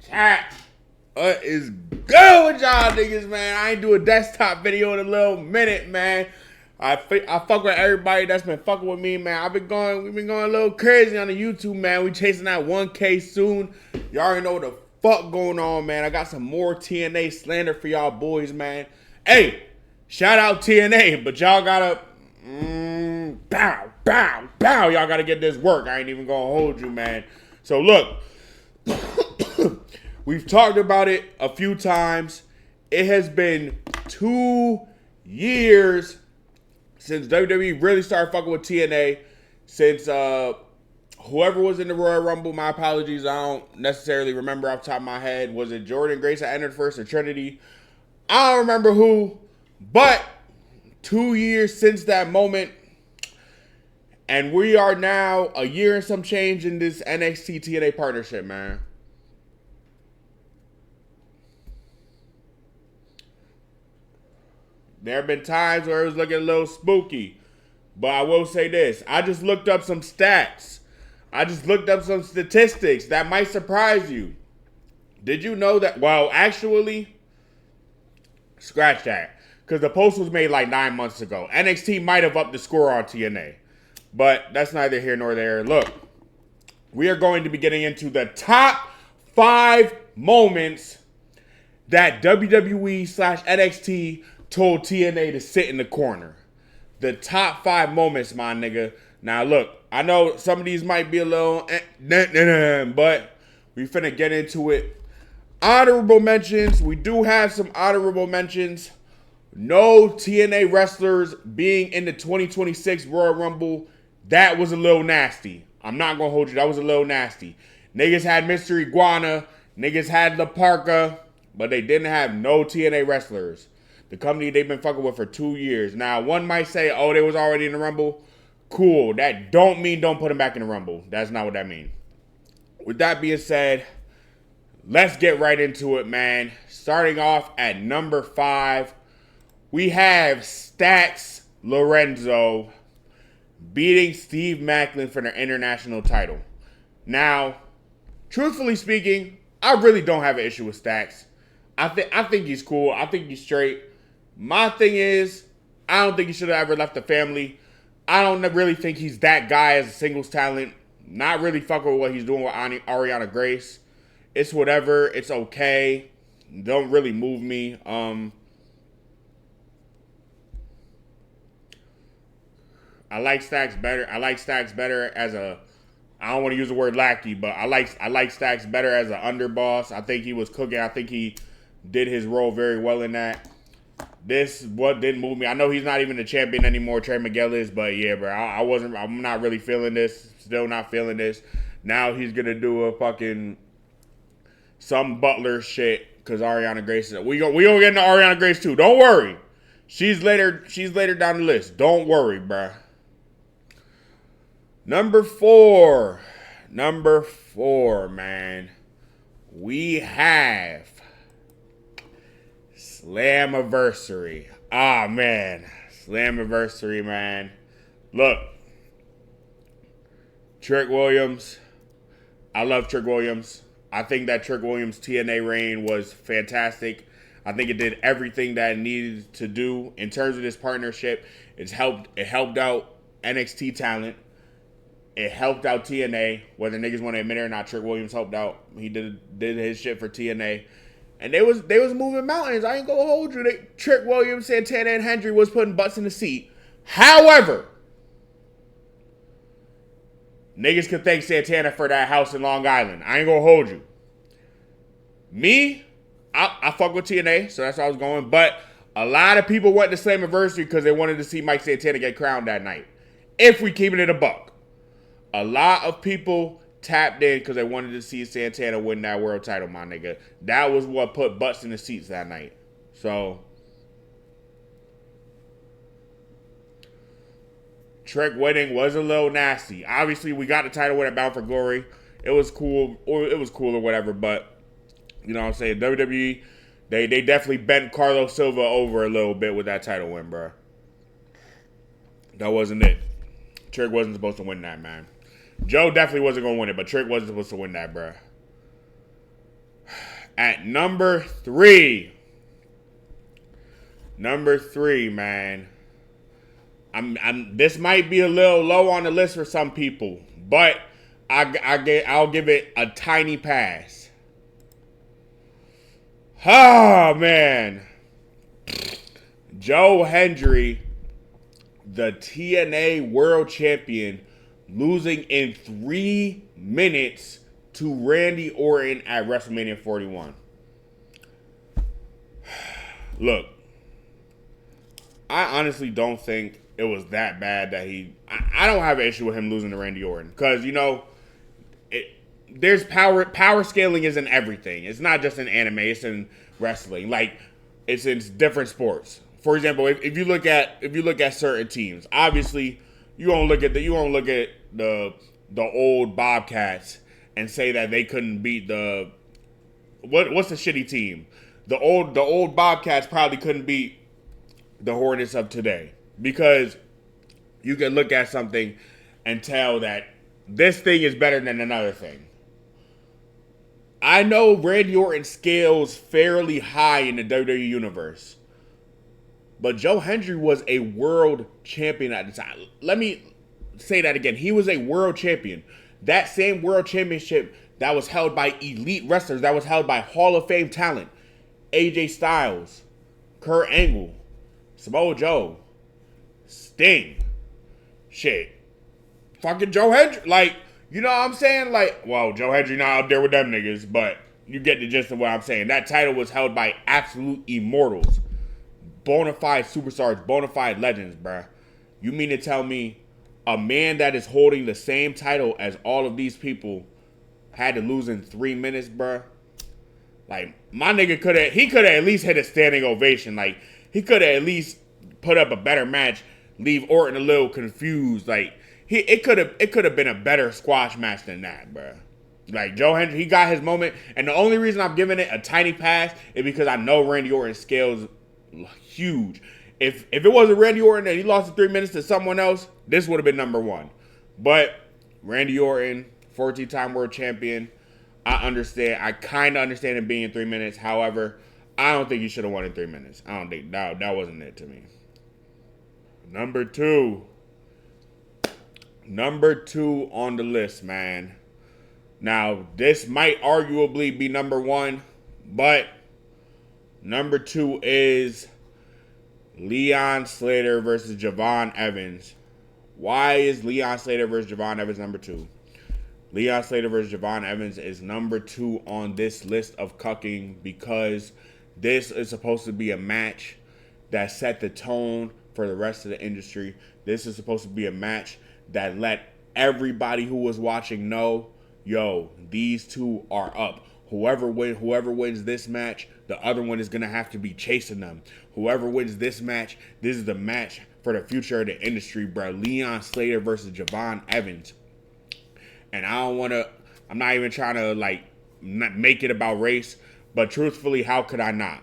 Chat. What is good with y'all niggas, man? I ain't do a desktop video in a little minute, man. I fuck with everybody that's been fucking with me, man. We've been going a little crazy on the YouTube, man. We chasing that 1K soon. Y'all already know what the fuck going on, man. I got some more TNA slander for y'all boys, man. Hey, shout out TNA, but y'all gotta bow. Y'all gotta get this work. I ain't even gonna hold you, man. So look, we've talked about it a few times. It has been 2 years since WWE really started fucking with TNA. Since whoever was in the Royal Rumble, my apologies, I don't necessarily remember off the top of my head. Was it Jordan Grace that entered first or Trinity? I don't remember who, but 2 years since that moment, and we are now a year and some change in this NXT TNA partnership, man. There have been times where it was looking a little spooky, but I will say this. I just looked up some stats. I just looked up some statistics that might surprise you. Did you know that, well, actually, scratch that, because the post was made like 9 months ago. NXT might have upped the score on TNA, but that's neither here nor there. Look, we are going to be getting into the top 5 moments that WWE/NXT told TNA to sit in the corner. The top 5 moments, my nigga. Now, look, I know some of these might be a little but we finna get into it. Honorable mentions. We do have some honorable mentions. No TNA wrestlers being in the 2026 Royal Rumble. That was a little nasty. I'm not gonna hold you. That was a little nasty. Niggas had Mystery Iguana. Niggas had La Parka. But they didn't have no TNA wrestlers. The company they've been fucking with for 2 years. Now, one might say, oh, they was already in the Rumble. Cool. That don't mean don't put them back in the Rumble. That's not what that means. With that being said, let's get right into it, man. Starting off at number 5, we have Stax Lorenzo beating Steve Maclin for the international title. Now, truthfully speaking, I really don't have an issue with Stax. I think he's cool. I think he's straight. My thing is, I don't think he should have ever left the family. I don't really think he's that guy as a singles talent. Not really fucking with what he's doing with Ariana Grace. It's whatever. It's okay. Don't really move me. I like Stax better. I like Stax better as a, I don't want to use the word lackey, but I like Stax better as an underboss. I think he was cooking. I think he did his role very well in that. This what didn't move me. I know he's not even the champion anymore. Trey Miguel is, but yeah, bro, I'm not really feeling this. Still not feeling this. Now he's gonna do a fucking some Butler shit because Ariana Grace is. We gonna get into Ariana Grace too. Don't worry. She's later down the list. Don't worry, bro. Number 4, man. We have Slammiversary. Ah, man. Slammiversary, man. Look. Trick Williams. I love Trick Williams. I think that Trick Williams' TNA reign was fantastic. I think it did everything that it needed to do in terms of this partnership. It helped out NXT talent. It helped out TNA, whether niggas want to admit it or not. Trick Williams helped out. He did his shit for TNA. And they was moving mountains. I ain't gonna hold you. Trick Williams, Santana, and Hendry was putting butts in the seat. However, niggas could thank Santana for that house in Long Island. I ain't gonna hold you. Me, I fuck with TNA, so that's how I was going. But a lot of people went to Slammiversary because they wanted to see Mike Santana get crowned that night. If we keeping it a buck. A lot of people tapped in because they wanted to see Santana win that world title, my nigga. That was what put butts in the seats that night. So, Trick winning was a little nasty. Obviously, we got the title win at Bound for Glory. It was cool, or whatever, but, you know what I'm saying? WWE, they definitely bent Carlos Silva over a little bit with that title win, bro. That wasn't it. Trick wasn't supposed to win that, man. Joe definitely wasn't going to win it, but Trick wasn't supposed to win that, bro. At number three. Number three, man. This might be a little low on the list for some people, but I'll give it a tiny pass. Oh, man. Joe Hendry, the TNA World Champion, losing in 3 minutes to Randy Orton at WrestleMania 41. Look, I honestly don't think it was that bad that I don't have an issue with him losing to Randy Orton. Because, there's power scaling is in everything. It's not just in anime, it's in wrestling. Like, it's in different sports. For example, if you look at certain teams, obviously you won't look at the old Bobcats and say that they couldn't beat the what's the shitty team? The old Bobcats probably couldn't beat the Hornets of today, because you can look at something and tell that this thing is better than another thing. I know Randy Orton scales fairly high in the WWE universe, but Joe Hendry was a world champion at the time. Let me say that again. He was a world champion. That same world championship that was held by elite wrestlers, that was held by Hall of Fame talent, AJ Styles, Kurt Angle, Samoa Joe, Sting, shit, fucking Joe Hendry. Like, you know what I'm saying? Like, well, Joe Hendry not out there with them niggas, but you get the gist of what I'm saying. That title was held by absolute immortals, bona fide superstars, bona fide legends, bruh. You mean to tell me a man that is holding the same title as all of these people had to lose in 3 minutes, bruh? Like, my nigga could have at least hit a standing ovation. Like, he could have at least put up a better match, leave Orton a little confused. Like, it could have been a better squash match than that, bruh. Like, Joe Hendry, he got his moment, and the only reason I'm giving it a tiny pass is because I know Randy Orton scales huge. If it wasn't Randy Orton and he lost in 3 minutes to someone else, this would have been number one. But Randy Orton, 14-time world champion, I understand. I kind of understand it being in 3 minutes. However, I don't think he should have won in 3 minutes. I don't think that wasn't it to me. Number two on the list, man. Now, this might arguably be number one, but number two is Leon Slater versus Javon Evans. Why is Leon Slater versus Javon Evans number two? Leon Slater versus Javon Evans is number two on this list of cucking because this is supposed to be a match that set the tone for the rest of the industry. This is supposed to be a match that let everybody who was watching know, yo, these two are up. Whoever wins this match, the other one is going to have to be chasing them. Whoever wins this match, this is the match for the future of the industry, bro. Leon Slater versus Javon Evans. And I'm not even trying to, not make it about race, but truthfully, how could I not?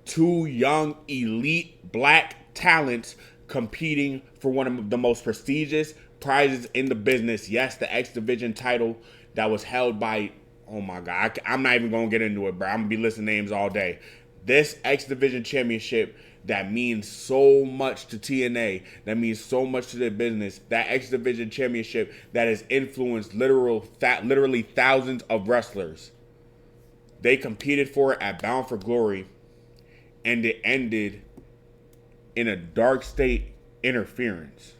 Two young, elite, black talents competing for one of the most prestigious prizes in the business. Yes, the X Division title that was held by, oh my God, I'm not even going to get into it, bro. I'm going to be listing names all day. This X Division championship that means so much to TNA, that means so much to their business, that X Division championship that has influenced literally thousands of wrestlers. They competed for it at Bound for Glory, and it ended in a dark state interference.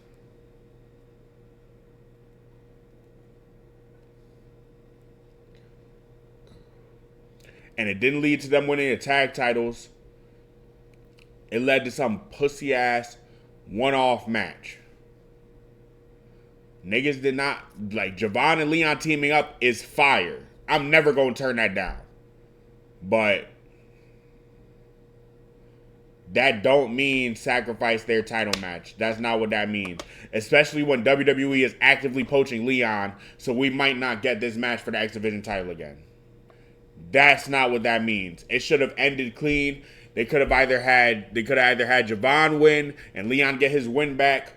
And it didn't lead to them winning the tag titles. It led to some pussy-ass one-off match. Niggas did not, Javon and Leon teaming up is fire. I'm never going to turn that down. But that don't mean sacrifice their title match. That's not what that means. Especially when WWE is actively poaching Leon, so we might not get this match for the X Division title again. That's not what that means. It should have ended clean. They could have either had Javon win and Leon get his win back,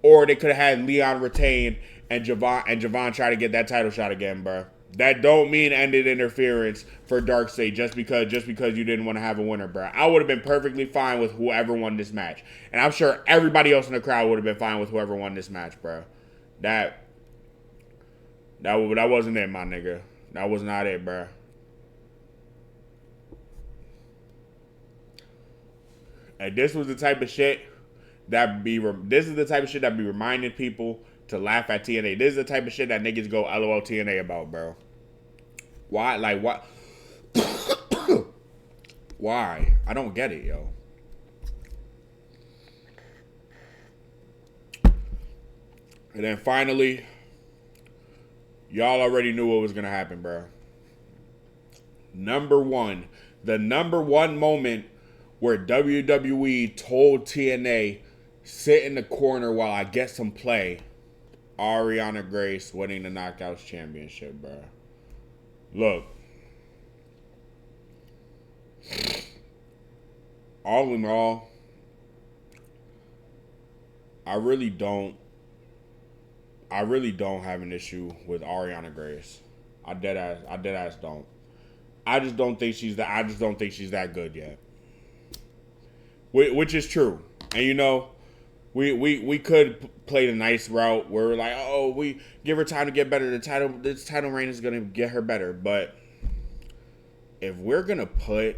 or they could have had Leon retain and Javon try to get that title shot again, bro. That don't mean ended interference for Darkseid just because you didn't want to have a winner, bro. I would have been perfectly fine with whoever won this match, and I'm sure everybody else in the crowd would have been fine with whoever won this match, bro. That wasn't it, my nigga. That was not it, bro. And this was the type of shit this is the type of shit that be reminding people to laugh at TNA. This is the type of shit that niggas go LOL TNA about, bro. Why? Like, what? Why? I don't get it, yo. And then finally, y'all already knew what was going to happen, bro. The number one moment where WWE told TNA, sit in the corner while I get some play. Ariana Grace winning the Knockouts Championship, bro. Look. All in all, I really don't have an issue with Ariana Grace. I dead ass don't. I just don't think she's that good yet. Which is true. And you know, we could play the nice route where we're like, oh, we give her time to get better. This title reign is gonna get her better. But if we're gonna put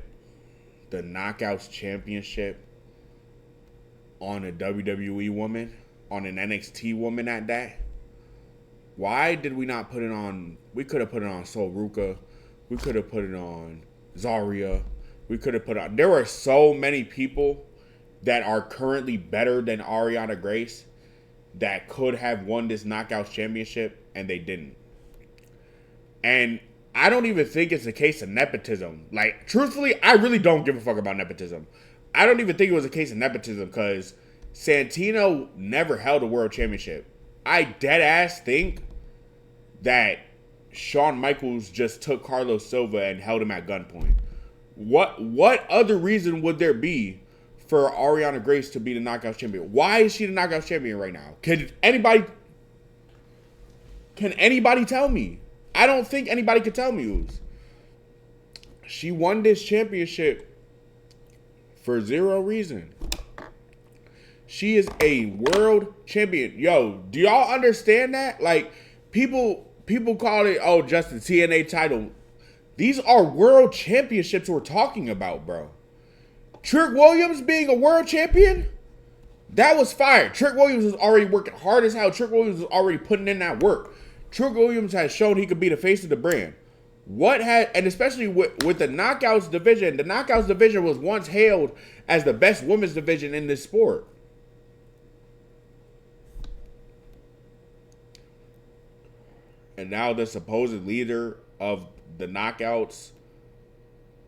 the Knockouts Championship on a WWE woman, on an NXT woman at that, why did we not put it on? We could have put it on Sol Ruka. We could have put it on Zarya. We could have put on. There are so many people that are currently better than Ariana Grace that could have won this Knockouts Championship, and they didn't. And I don't even think it's a case of nepotism. Like, truthfully, I really don't give a fuck about nepotism. I don't even think it was a case of nepotism because Santino never held a world championship. I dead ass think that Shawn Michaels just took Carlos Silva and held him at gunpoint. What other reason would there be for Ariana Grace to be the Knockouts champion? Why is she the Knockouts champion right now? Can anybody tell me? I don't think anybody could tell me who's. She won this championship for zero reason. She is a world champion. Yo, do y'all understand that? Like, people call it, oh, just the TNA title. These are world championships we're talking about, bro. Trick Williams being a world champion, that was fire. Trick Williams was already working hard as hell. Trick Williams was already putting in that work. Trick Williams has shown he could be the face of the brand. And especially with the Knockouts division, the Knockouts division was once hailed as the best women's division in this sport. And now the supposed leader of the Knockouts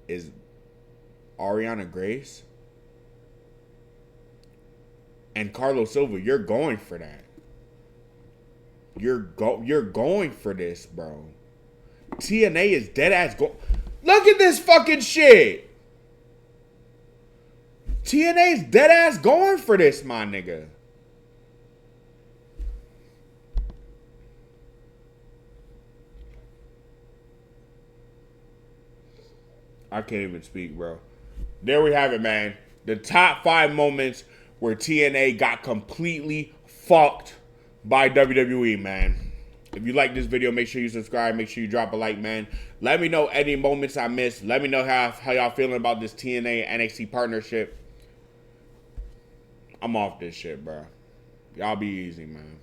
is Ariana Grace. And Carlos Silva, you're going for that. You're going for this, bro. TNA is dead ass Look at this fucking shit. TNA's dead ass going for this, my nigga. I can't even speak, bro. There we have it, man. The top 5 moments where TNA got completely fucked by WWE, man. If you like this video, make sure you subscribe. Make sure you drop a like, man. Let me know any moments I missed. Let me know how y'all feeling about this TNA NXT partnership. I'm off this shit, bro. Y'all be easy, man.